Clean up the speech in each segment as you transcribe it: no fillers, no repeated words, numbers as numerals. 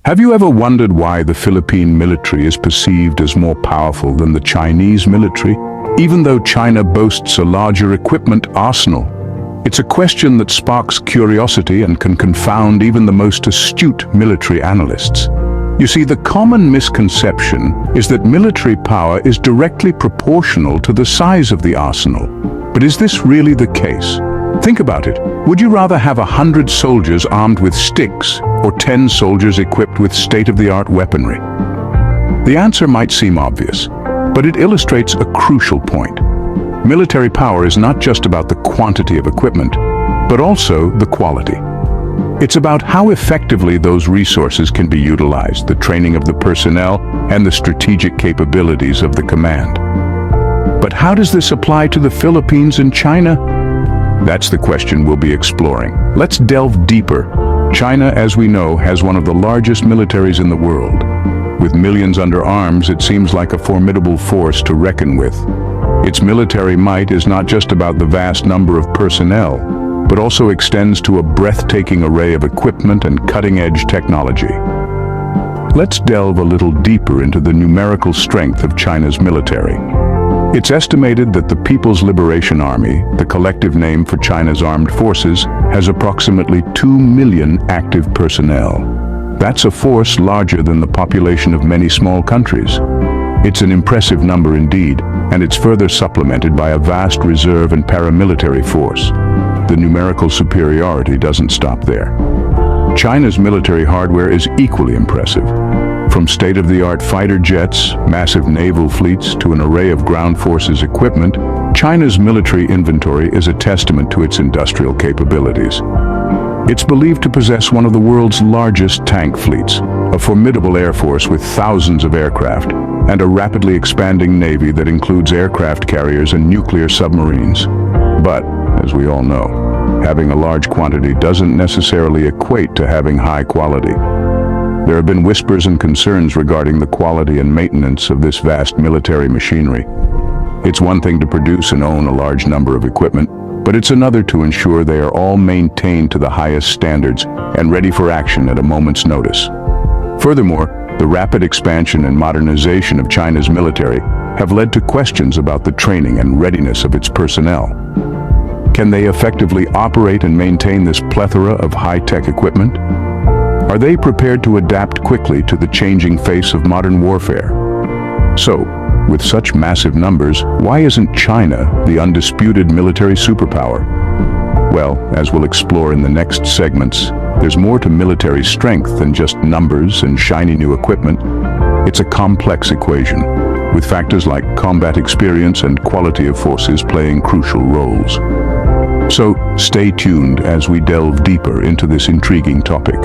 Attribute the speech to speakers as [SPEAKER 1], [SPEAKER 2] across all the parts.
[SPEAKER 1] Have you ever wondered why the Philippine military is perceived as more powerful than the Chinese military, even though China boasts a larger equipment arsenal? It's a question that sparks curiosity and can confound even the most astute military analysts. You see, the common misconception is that military power is directly proportional to the size of the arsenal. But is this really the case? Think about it. Would you rather have 100 soldiers armed with sticks or 10 soldiers equipped with state-of-the-art weaponry? The answer might seem obvious, but it illustrates a crucial point. Military power is not just about the quantity of equipment, but also the quality. It's about how effectively those resources can be utilized, the training of the personnel, and the strategic capabilities of the command. But how does this apply to the Philippines and China? That's the question we'll be exploring. Let's delve deeper. China, as we know, has one of the largest militaries in the world. With millions under arms, it seems like a formidable force to reckon with. Its military might is not just about the vast number of personnel, but also extends to a breathtaking array of equipment and cutting-edge technology. Let's delve a little deeper into the numerical strength of China's military. It's estimated that the People's Liberation Army, the collective name for China's armed forces, has approximately 2 million active personnel. That's a force larger than the population of many small countries. It's an impressive number indeed, and it's further supplemented by a vast reserve and paramilitary force. The numerical superiority doesn't stop there. China's military hardware is equally impressive. From state-of-the-art fighter jets, massive naval fleets, to an array of ground forces equipment, China's military inventory is a testament to its industrial capabilities. It's believed to possess one of the world's largest tank fleets, a formidable air force with thousands of aircraft, and a rapidly expanding navy that includes aircraft carriers and nuclear submarines. But, as we all know, having a large quantity doesn't necessarily equate to having high quality. There have been whispers and concerns regarding the quality and maintenance of this vast military machinery. It's one thing to produce and own a large number of equipment, but it's another to ensure they are all maintained to the highest standards and ready for action at a moment's notice. Furthermore, the rapid expansion and modernization of China's military have led to questions about the training and readiness of its personnel. Can they effectively operate and maintain this plethora of high-tech equipment? Are they prepared to adapt quickly to the changing face of modern warfare? So, with such massive numbers, why isn't China the undisputed military superpower? Well, as we'll explore in the next segments, there's more to military strength than just numbers and shiny new equipment. It's a complex equation, with factors like combat experience and quality of forces playing crucial roles. So, stay tuned as we delve deeper into this intriguing topic.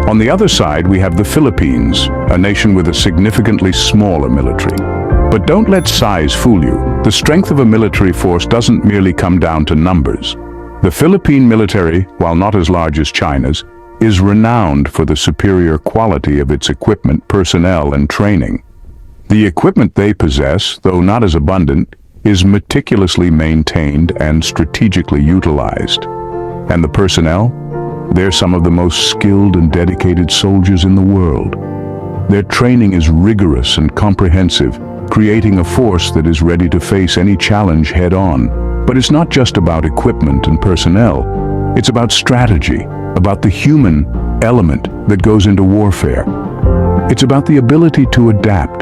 [SPEAKER 1] On the other side, we have the Philippines, a nation with a significantly smaller military. But don't let size fool you. The strength of a military force doesn't merely come down to numbers. The Philippine military, while not as large as China's, is renowned for the superior quality of its equipment, personnel, and training. The equipment they possess, though not as abundant, is meticulously maintained and strategically utilized. And the personnel? They're some of the most skilled and dedicated soldiers in the world. Their training is rigorous and comprehensive, creating a force that is ready to face any challenge head-on. But it's not just about equipment and personnel. It's about strategy, about the human element that goes into warfare. It's about the ability to adapt,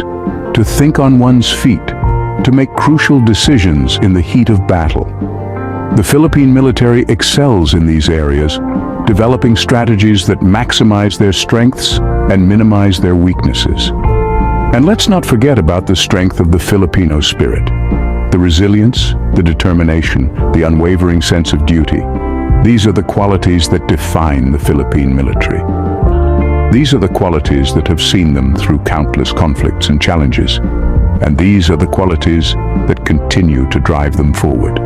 [SPEAKER 1] to think on one's feet, to make crucial decisions in the heat of battle. The Philippine military excels in these areas, developing strategies that maximize their strengths and minimize their weaknesses. And let's not forget about the strength of the Filipino spirit. The resilience, the determination, the unwavering sense of duty. These are the qualities that define the Philippine military. These are the qualities that have seen them through countless conflicts and challenges. And these are the qualities that continue to drive them forward.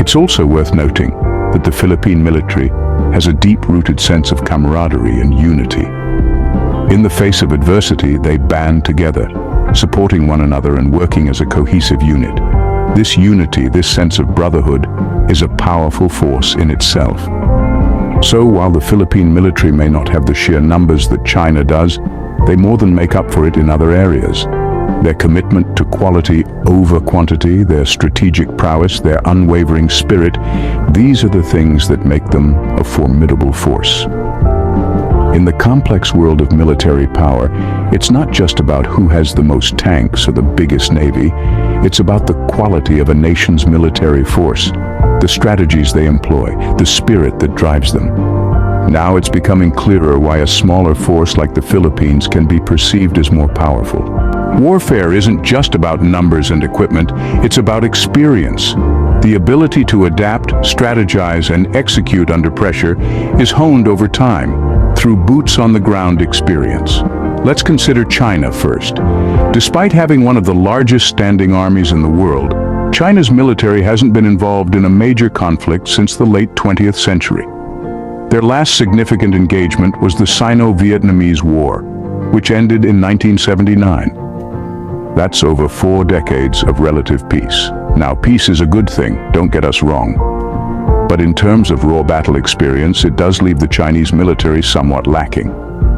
[SPEAKER 1] It's also worth noting that the Philippine military has a deep-rooted sense of camaraderie and unity. In the face of adversity, they band together, supporting one another and working as a cohesive unit. This unity, this sense of brotherhood, is a powerful force in itself. So while the Philippine military may not have the sheer numbers that China does, they more than make up for it in other areas. Their commitment to quality over quantity, their strategic prowess, their unwavering spirit, these are the things that make them a formidable force. In the complex world of military power, it's not just about who has the most tanks or the biggest navy. It's about the quality of a nation's military force, the strategies they employ, the spirit that drives them. Now it's becoming clearer why a smaller force like the Philippines can be perceived as more powerful. Warfare isn't just about numbers and equipment, it's about experience. The ability to adapt, strategize, and execute under pressure is honed over time through boots-on-the-ground experience. Let's consider China first. Despite having one of the largest standing armies in the world, China's military hasn't been involved in a major conflict since the late 20th century. Their last significant engagement was the Sino-Vietnamese War, which ended in 1979. That's over 4 decades of relative peace. Now, peace is a good thing, don't get us wrong. But in terms of raw battle experience, it does leave the Chinese military somewhat lacking.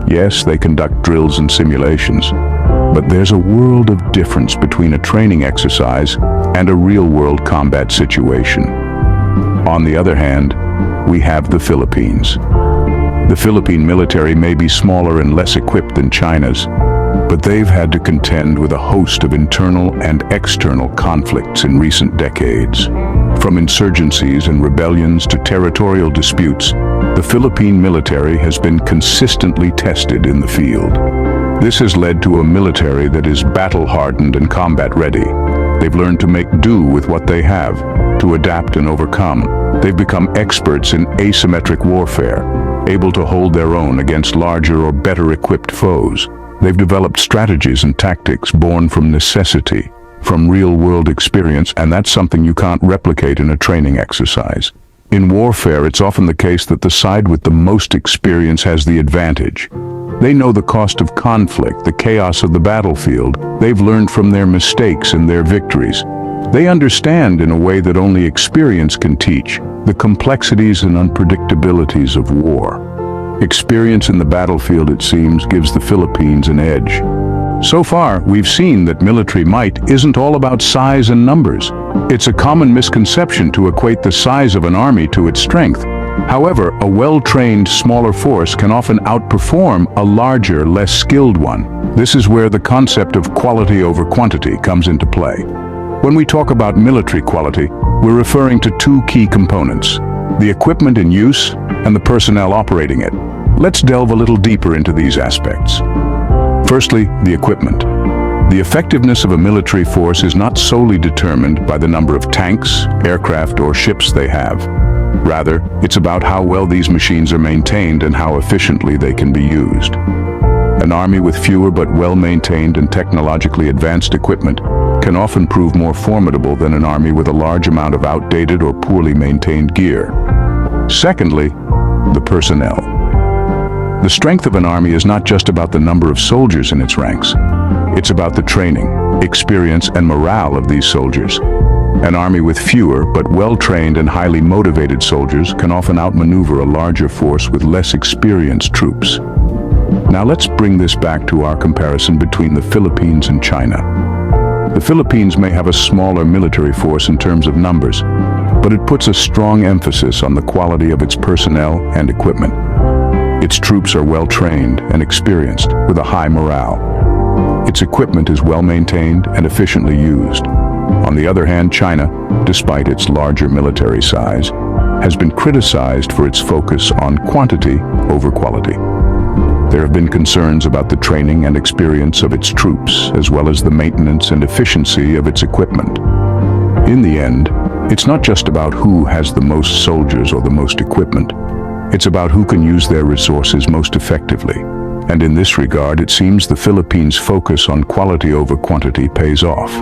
[SPEAKER 1] Yes, they conduct drills and simulations, but there's a world of difference between a training exercise and a real-world combat situation. On the other hand, we have the Philippines. The Philippine military may be smaller and less equipped than China's, but they've had to contend with a host of internal and external conflicts in recent decades. From insurgencies and rebellions to territorial disputes, the Philippine military has been consistently tested in the field. This has led to a military that is battle-hardened and combat-ready. They've learned to make do with what they have, to adapt and overcome. They've become experts in asymmetric warfare, able to hold their own against larger or better-equipped foes. They've developed strategies and tactics born from necessity, from real-world experience, and that's something you can't replicate in a training exercise. In warfare, it's often the case that the side with the most experience has the advantage. They know the cost of conflict, the chaos of the battlefield. They've learned from their mistakes and their victories. They understand, in a way that only experience can teach, the complexities and unpredictabilities of war. Experience in the battlefield, it seems, gives the Philippines an edge. So far, we've seen that military might isn't all about size and numbers. It's a common misconception to equate the size of an army to its strength. However, a well-trained, smaller force can often outperform a larger, less skilled one. This is where the concept of quality over quantity comes into play. When we talk about military quality, we're referring to 2 key components: the equipment in use and the personnel operating it. Let's delve a little deeper into these aspects. Firstly, the equipment. The effectiveness of a military force is not solely determined by the number of tanks, aircraft, or ships they have. Rather, it's about how well these machines are maintained and how efficiently they can be used. An army with fewer but well-maintained and technologically advanced equipment can often prove more formidable than an army with a large amount of outdated or poorly maintained gear. Secondly, the personnel. The strength of an army is not just about the number of soldiers in its ranks. It's about the training, experience, and morale of these soldiers. An army with fewer but well-trained and highly motivated soldiers can often outmaneuver a larger force with less experienced troops. Now let's bring this back to our comparison between the Philippines and China. The Philippines may have a smaller military force in terms of numbers, but it puts a strong emphasis on the quality of its personnel and equipment. Its troops are well-trained and experienced, with a high morale. Its equipment is well-maintained and efficiently used. On the other hand, China, despite its larger military size, has been criticized for its focus on quantity over quality. There have been concerns about the training and experience of its troops, as well as the maintenance and efficiency of its equipment. In the end, it's not just about who has the most soldiers or the most equipment. It's about who can use their resources most effectively. And in this regard, it seems the Philippines' focus on quality over quantity pays off.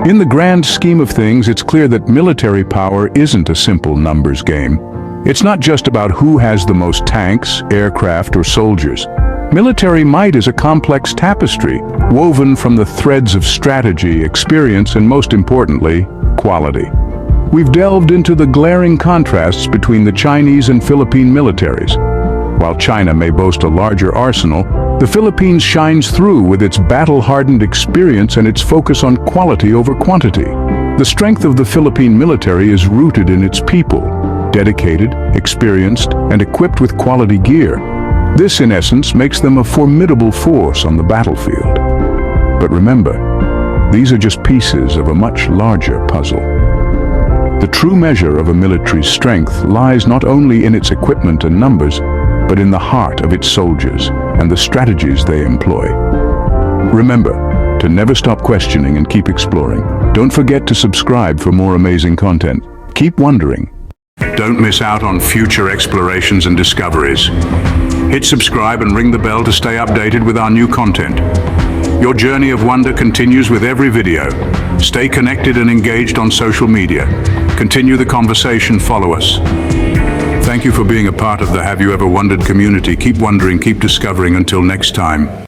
[SPEAKER 1] In the grand scheme of things, it's clear that military power isn't a simple numbers game. It's not just about who has the most tanks, aircraft, or soldiers. Military might is a complex tapestry, woven from the threads of strategy, experience, and most importantly, quality. we've delved into the glaring contrasts between the Chinese and Philippine militaries. While China may boast a larger arsenal, the Philippines shines through with its battle-hardened experience and its focus on quality over quantity. The strength of the Philippine military is rooted in its people, dedicated, experienced, and equipped with quality gear. This, in essence, makes them a formidable force on the battlefield. But remember, these are just pieces of a much larger puzzle. The true measure of a military's strength lies not only in its equipment and numbers, but in the heart of its soldiers and the strategies they employ. Remember to never stop questioning and keep exploring. Don't forget to subscribe for more amazing content. Keep wondering. Don't miss out on future explorations and discoveries. Hit subscribe and ring the bell to stay updated with our new content. Your journey of wonder continues with every video. Stay connected and engaged on social media. Continue the conversation, follow us. Thank you for being a part of the Have You Ever Wondered community. Keep wondering, keep discovering. Until next time.